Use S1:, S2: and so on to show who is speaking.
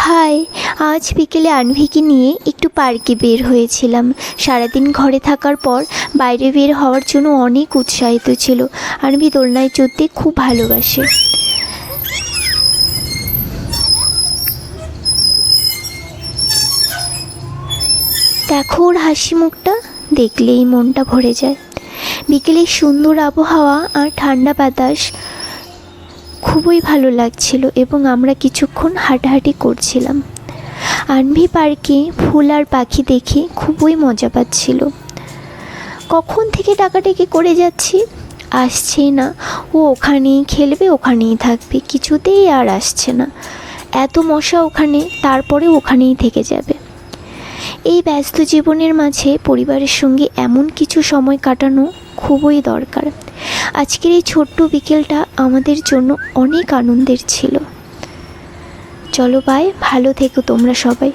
S1: High. আজ বিকেলে আনভিকে নিয়ে একটু পার্কে বের হয়েছিলাম। সারাদিন ঘরে থাকার পর বাইরে বের হওয়ার জন্য অনেক উৎসাহিত ছিল। আনভি দোলনায় চড়তে খুব ভালোবাসে। দেখো ওর হাসি মুখটা, দেখলেই মনটা ভরে যায়। বিকেলের সুন্দর আবহাওয়া আর ঠান্ডা বাতাস খুবই ভালো লাগছিল এবং আমরা কিছুক্ষণ হাঁটাহাঁটি করছিলাম। আনভি পার্কে ফুল আর পাখি দেখে খুবই মজা পাচ্ছিল। কখন থেকে ডাকাডাকি করে যাচ্ছি, আসছেই না। ও ওখানেই খেলবে, ওখানেই থাকবে, কিছুতেই আর আসছে না। এত মশা ওখানে, তারপরে ওখানেই থেকে যাবে। এই ব্যস্ত জীবনের মাঝে পরিবারের সঙ্গে এমন কিছু সময় কাটানো খুবই দরকার। আজকের এই ছোট্ট বিকেলটা আমাদের জন্য অনেক আনন্দের ছিল। চলো বাই, ভালো থেকো তোমরা সবাই।